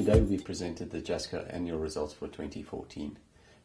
Today we presented the Jasco annual results for 2014.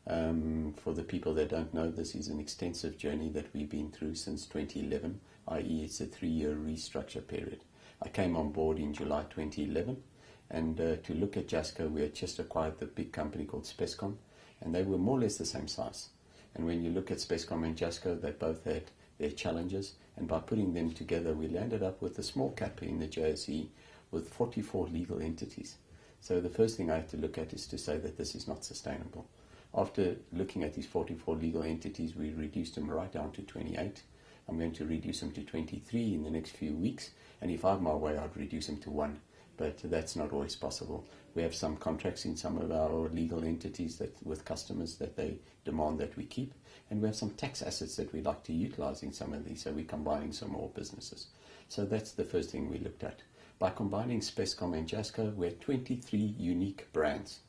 For the people that don't know, this is an extensive journey that we've been through since 2011, i.e. it's a 3-year restructure period. I came on board in July 2011, and to look at Jasco, we had just acquired the big company called Spescom, and they were more or less the same size. And when you look at Spescom and Jasco, they both had their challenges, and by putting them together, we landed up with a small cap in the JSE with 44 legal entities. So the first thing I have to look at is to say that this is not sustainable. After looking at these 44 legal entities, we reduced them right down to 28. I'm going to reduce them to 23 in the next few weeks, and if I have my way, I'd reduce them to 1. But that's not always possible. We have some contracts in some of our legal entities that, with customers, that they demand that we keep, and we have some tax assets that we like to utilize in some of these, so we're combining some more businesses. So that's the first thing we looked at. By combining Spescom and Jasco, we had 23 unique brands,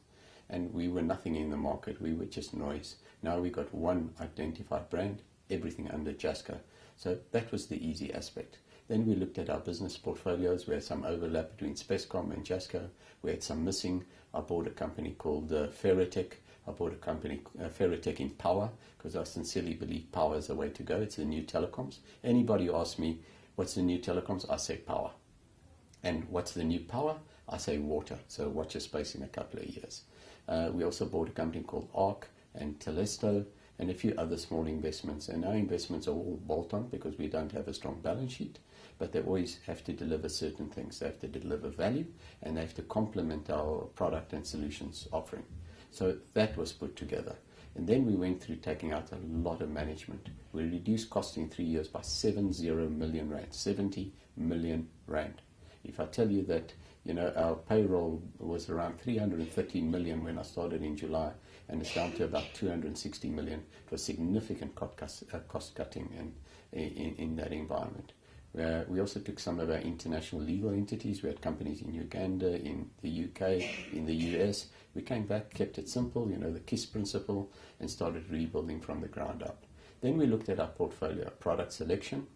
and we were nothing in the market. We were just noise. Now we got one identified brand, everything under Jasco. So that was the easy aspect. Then we looked at our business portfolios. We had some overlap between Spescom and Jasco. We had some missing. I bought a company called Ferrotech. I bought a company, Ferrotech, in power, because I sincerely believe power is the way to go. It's the new telecoms. Anybody who asks me, what's the new telecoms? I say power. And what's the new power? I say water. So watch your space in a couple of years. We also bought a company called Arc and Telesto and a few other small investments. And our investments are all bolt-on because we don't have a strong balance sheet, but they always have to deliver certain things. They have to deliver value, and they have to complement our product and solutions offering. So that was put together. And then we went through taking out a lot of management. We reduced costs in 3 years by 70 million rand, 70 million rand. If I tell you that, our payroll was around 330 million when I started in July, and it's down to about 260 million. It was significant cost cutting in that environment. We also took some of our international legal entities. We had companies in Uganda, in the UK, in the US. We came back, kept it simple, the KISS principle, and started rebuilding from the ground up. Then we looked at our portfolio, product selection,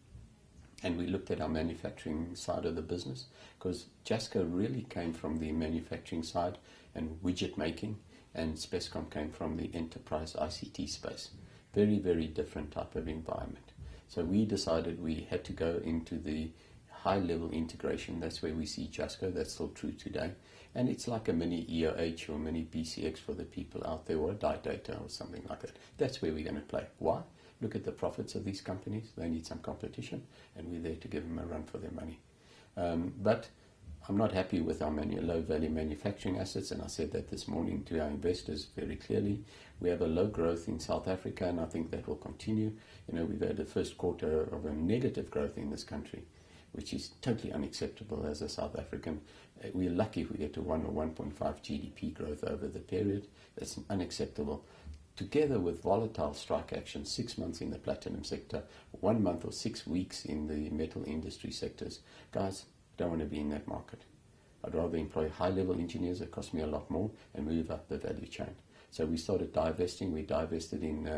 and we looked at our manufacturing side of the business, because Jasco really came from the manufacturing side and widget making, and Spescom came from the enterprise ICT space. Very, very different type of environment. So we decided we had to go into the high-level integration. That's where we see Jasco. That's still true today. And it's like a mini EOH or mini BCX for the people out there, or a Data or something like that. That's where we're going to play. Why? Look at the profits of these companies. They need some competition, and we're there to give them a run for their money. But I'm not happy with our low-value manufacturing assets, and I said that this morning to our investors very clearly. We have a low growth in South Africa, and I think that will continue. We've had the first quarter of a negative growth in this country, which is totally unacceptable as a South African. We're lucky if we get to 1 or 1.5 GDP growth over the period. That's unacceptable. Together with volatile strike action, 6 months in the platinum sector, 1 month or 6 weeks in the metal industry sectors. Guys, don't want to be in that market. I'd rather employ high-level engineers that cost me a lot more and move up the value chain. So we started divesting. We divested in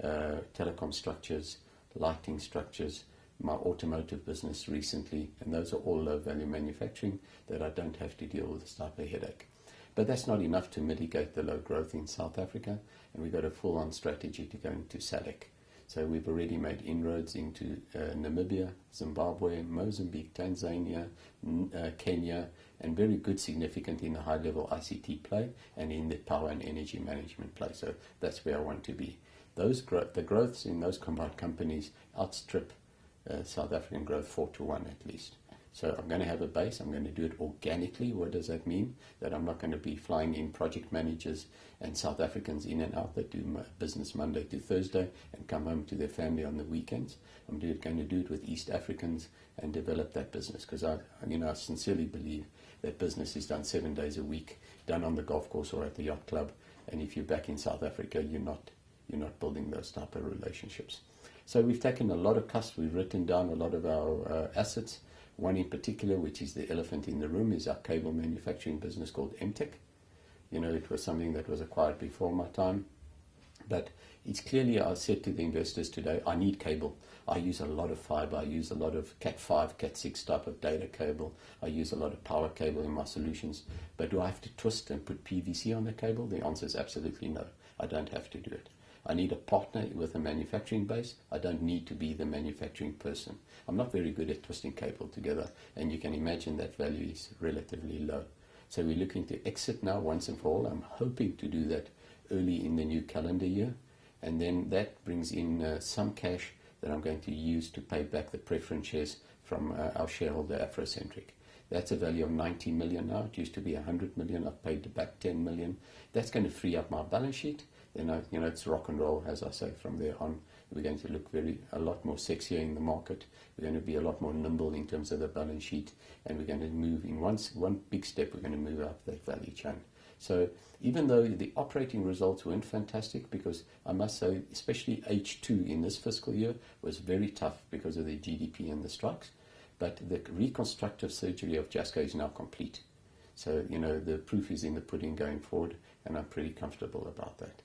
telecom structures, lighting structures, my automotive business recently, and those are all low-value manufacturing that I don't have to deal with this type of headache. But that's not enough to mitigate the low growth in South Africa, and we've got a full-on strategy to go into SADC. So we've already made inroads into Namibia, Zimbabwe, Mozambique, Tanzania, Kenya, and very good significant in the high-level ICT play and in the power and energy management play. So that's where I want to be. The growths in those combined companies outstrip South African growth 4-1 at least. So I'm going to have a base. I'm going to do it organically. What does that mean? That I'm not going to be flying in project managers and South Africans in and out that do business Monday to Thursday and come home to their family on the weekends. I'm going to do it with East Africans and develop that business, because I sincerely believe that business is done 7 days a week, done on the golf course or at the yacht club. And if you're back in South Africa, you're not building those type of relationships. So we've taken a lot of costs. We've written down a lot of our assets. One in particular, which is the elephant in the room, is our cable manufacturing business called MTech. It was something that was acquired before my time. But it's clearly, I said to the investors today, I need cable. I use a lot of fiber. I use a lot of Cat5, Cat6 type of data cable. I use a lot of power cable in my solutions. But do I have to twist and put PVC on the cable? The answer is absolutely no. I don't have to do it. I need a partner with a manufacturing base. I don't need to be the manufacturing person. I'm not very good at twisting cable together, and you can imagine that value is relatively low. So we're looking to exit now once and for all. I'm hoping to do that early in the new calendar year, and then that brings in some cash that I'm going to use to pay back the preference shares from our shareholder Afrocentric. That's a value of 90 million now. It used to be 100 million. I've paid back 10 million. That's going to free up my balance sheet. Then it's rock and roll, as I say, from there on. We're going to look a lot more sexier in the market. We're going to be a lot more nimble in terms of the balance sheet, and we're going to move in one big step. We're going to move up that value chain. So even though the operating results weren't fantastic, because I must say, especially H2 in this fiscal year was very tough because of the GDP and the strikes, but the reconstructive surgery of Jasco is now complete. So, the proof is in the pudding going forward, and I'm pretty comfortable about that.